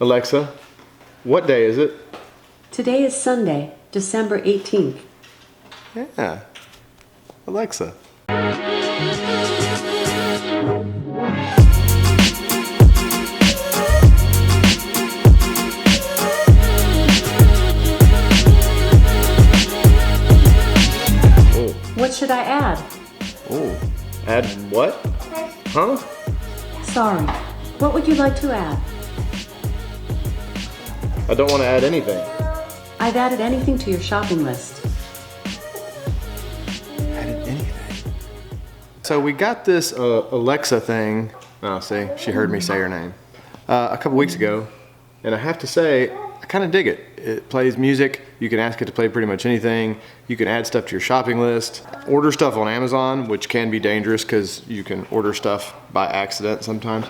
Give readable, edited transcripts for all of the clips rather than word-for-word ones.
Alexa, what day is it? Today is Sunday, December 18th. Yeah. Alexa. What should I add? Oh, add what? Huh? Sorry. What would you like to add? I don't want to add anything. I've added anything to your shopping list. Added anything? So we got this Alexa thing. Oh, see, she heard me say her name. A couple weeks ago, and I have to say, I kind of dig it. It plays music. You can ask it to play pretty much anything. You can add stuff to your shopping list. Order stuff on Amazon, which can be dangerous because you can order stuff by accident sometimes.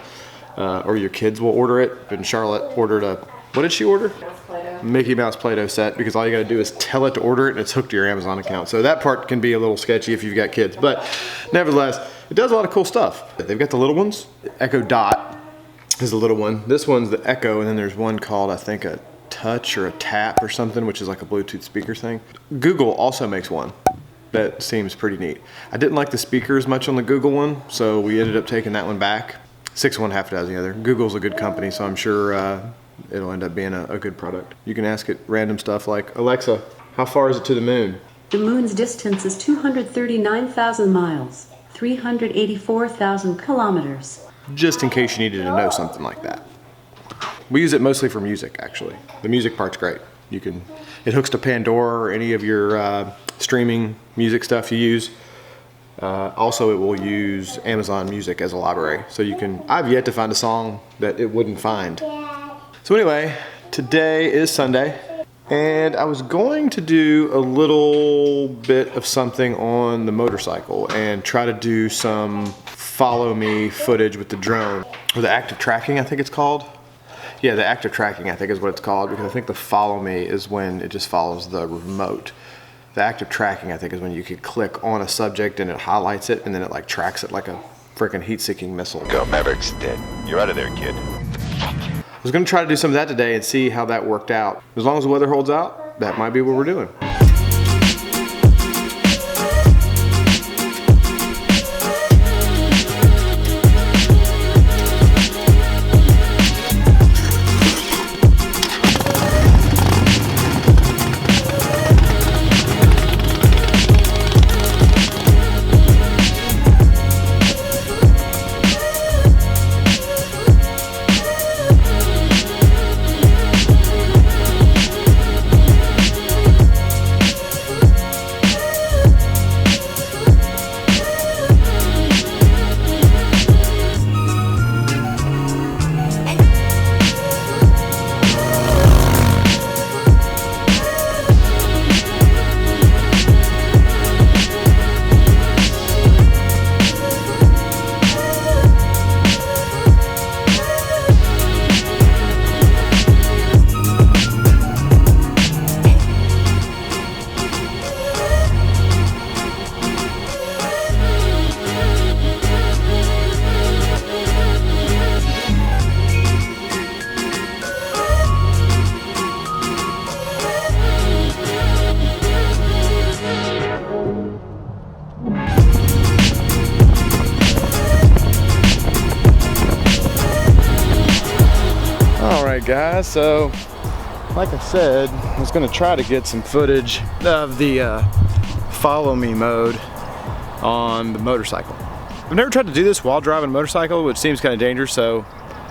Or your kids will order it. And Charlotte ordered what did she order? Mickey Mouse Play-Doh set, because all you gotta do is tell it to order it and it's hooked to your Amazon account. So that part can be a little sketchy if you've got kids, but nevertheless, it does a lot of cool stuff. They've got the little ones. Echo Dot is the little one. This one's the Echo, and then there's one called, I think, a Touch or a Tap or something, which is like a Bluetooth speaker thing. Google also makes one that seems pretty neat. I didn't like the speakers much on the Google one, so we ended up taking that one back. 6 of one, half a dozen the other. Google's a good company, so I'm sure it'll end up being a good product. You can ask it random stuff like, Alexa, how far is it to the moon? The moon's distance is 239,000 miles, 384,000 kilometers. Just in case you needed to know something like that. We use it mostly for music, actually. The music part's great. It hooks to Pandora or any of your streaming music stuff you use. Also, it will use Amazon Music as a library. So I've yet to find a song that it wouldn't find. So anyway, today is Sunday, and I was going to do a little bit of something on the motorcycle and try to do some follow me footage with the drone, or the active tracking, I think it's called. Yeah, the active tracking, I think is what it's called, because I think the follow me is when it just follows the remote. The active tracking, I think, is when you could click on a subject and it highlights it, and then it like tracks it like a freaking heat-seeking missile. Go, Maverick's dead. You're out of there, kid. I was gonna try to do some of that today and see how that worked out. As long as the weather holds out, that might be what we're doing. Guys, so like I said, I was gonna try to get some footage of the follow me mode on the motorcycle. I've never tried to do this while driving a motorcycle, which seems kind of dangerous, so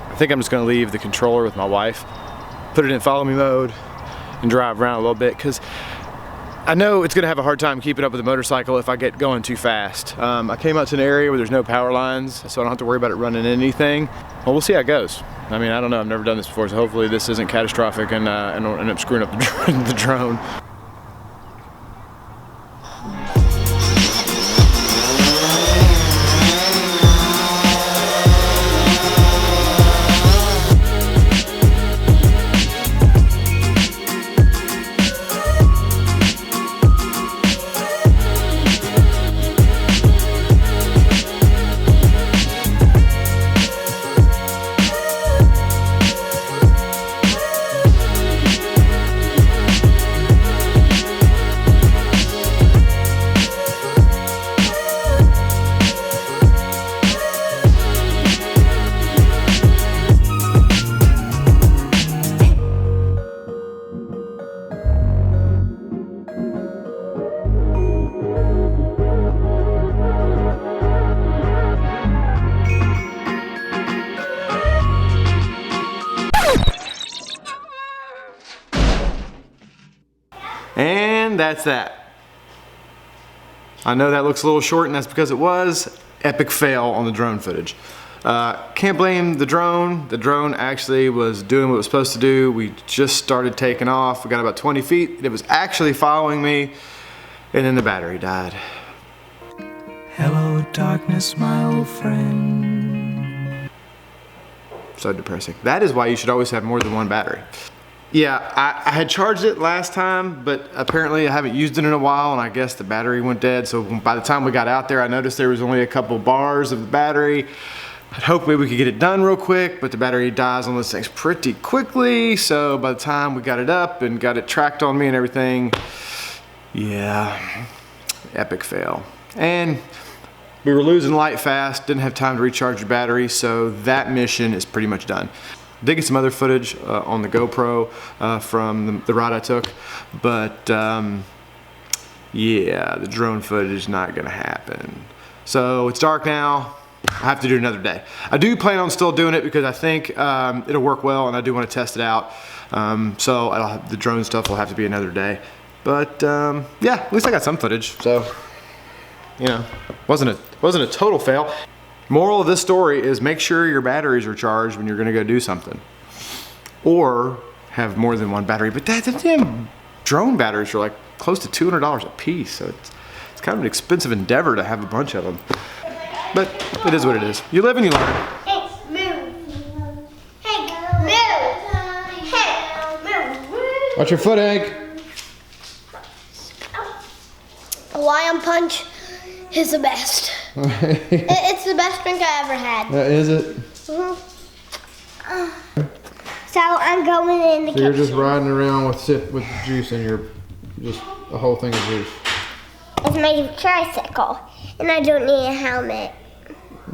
I think I'm just gonna leave the controller with my wife, put it in follow me mode, and drive around a little bit, because I know it's gonna have a hard time keeping up with the motorcycle if I get going too fast. I came out to an area where there's no power lines, so I don't have to worry about it running into anything. Well, we'll see how it goes. I mean, I don't know, I've never done this before, so hopefully this isn't catastrophic and don't end up screwing up the drone. And that's that. I know that looks a little short, and that's because it was epic fail on the drone footage. Can't blame the drone. The drone actually was doing what it was supposed to do. We just started taking off. We got about 20 feet. It was actually following me, and then the battery died. Hello, darkness, my old friend. So depressing. That is why you should always have more than one battery. Yeah, I had charged it last time, but apparently I haven't used it in a while, and I guess the battery went dead. So by the time we got out there, I noticed there was only a couple bars of the battery. I'd hoped maybe we could get it done real quick, but the battery dies on those things pretty quickly. So by the time we got it up and got it tracked on me and everything, yeah, epic fail. And we were losing light fast, didn't have time to recharge the battery, so that mission is pretty much done. Did get some other footage on the GoPro from the ride I took, but yeah, the drone footage is not gonna happen. So it's dark now. I have to do it another day. I do plan on still doing it because I think it'll work well, and I do want to test it out. So the drone stuff will have to be another day. But yeah, at least I got some footage. So you know, wasn't a total fail. Moral of this story is make sure your batteries are charged when you're going to go do something, or have more than one battery. But the damn drone batteries are like close to $200 a piece, so it's kind of an expensive endeavor to have a bunch of them. But it is what it is. You live and you learn. Hey, move. Hey, move. Hey, move. Watch your foot, Hank. Lion Punch is the best. It's the best drink I ever had. Is it? So I'm going in the So you're kitchen. just riding around with juice in your, just a whole thing of juice. It's my tricycle, and I don't need a helmet.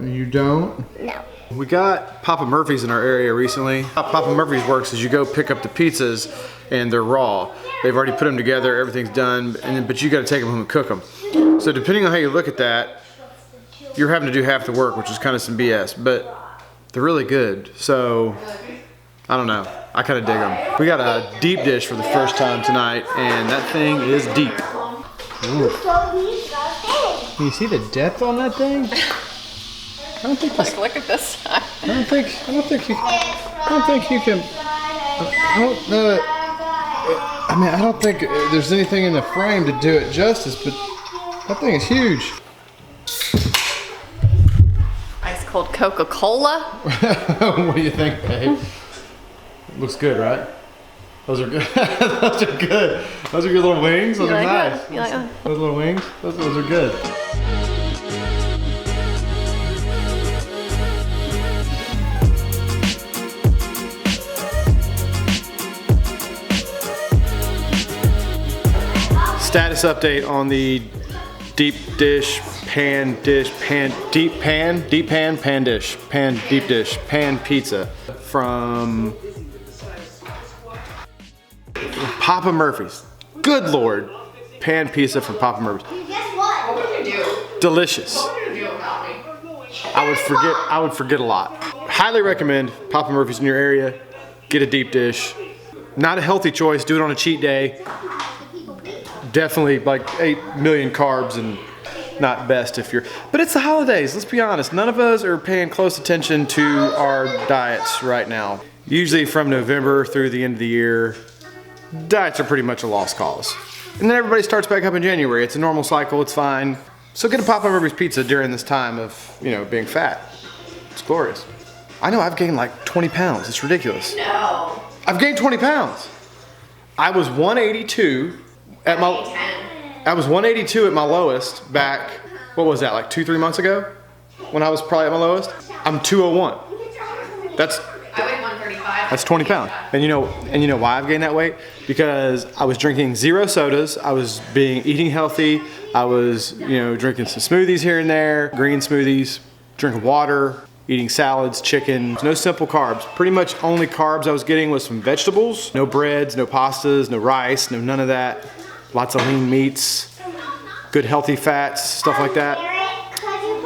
You don't? No. We got Papa Murphy's in our area recently. How Papa Murphy's works is you go pick up the pizzas and they're raw. They've already put them together, everything's done, but you gotta take them home and cook them. So depending on how you look at that, you're having to do half the work, which is kind of some BS, but they're really good. So, I don't know, I kind of dig them. We got a deep dish for the first time tonight, and that thing is deep. Ooh. Can you see the depth on that thing? I don't think Like, look at this side. I don't think you can. I don't think there's anything in the frame to do it justice, but that thing is huge. Ice cold Coca-Cola. What do you think, babe? Looks good, right? Those are good. Those are good. Those are good little wings. Those You are like nice. that? You like that? Those little wings. Those are good. Status update on the deep dish, pan pizza from Papa Murphy's. Good Lord, pan pizza from Papa Murphy's. Guess what? What would you do? Delicious. What would you do without me? I would forget a lot. Highly recommend Papa Murphy's in your area. Get a deep dish. Not a healthy choice, do it on a cheat day. Definitely like 8 million carbs and not best if you're, but it's the holidays, let's be honest. None of us are paying close attention to our diets right now. Usually from November through the end of the year, diets are pretty much a lost cause. And then everybody starts back up in January. It's a normal cycle, it's fine. So get a Papa Murphy's pizza during this time of, you know, being fat. It's glorious. I know I've gained like 20 pounds, it's ridiculous. No. I've gained 20 pounds. I was 182 at my, I was 182 at my lowest back, what was that, like 2-3 months ago? When I was probably at my lowest? I'm 201. That's I weigh 135. That's 20 pounds. And you know why I've gained that weight? Because I was drinking 0 sodas, I was eating healthy, I was, drinking some smoothies here and there, green smoothies, drinking water, eating salads, chicken, no simple carbs. Pretty much only carbs I was getting was from vegetables, no breads, no pastas, no rice, none of that. Lots of lean meats, good healthy fats, stuff like that.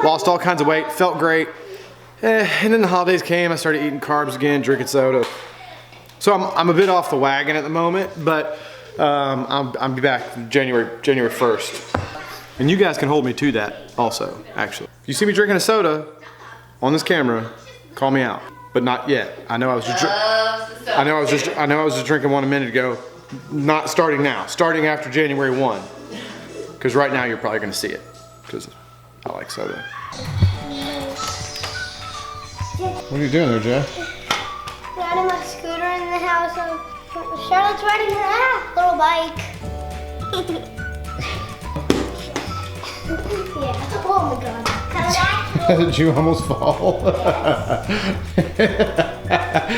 Lost all kinds of weight, felt great. And then the holidays came, I started eating carbs again, drinking soda. So I'm a bit off the wagon at the moment, but I'll be back January 1st. And you guys can hold me to that also, actually. If you see me drinking a soda on this camera, call me out. But not yet. I know I was just drinking one a minute ago. Not starting now. Starting after January 1. Because right now you're probably gonna see it. Because I like soda. What are you doing there, Jeff? Riding my scooter in the house. Charlotte's riding her little bike. Yeah. Oh my god. Did you almost fall?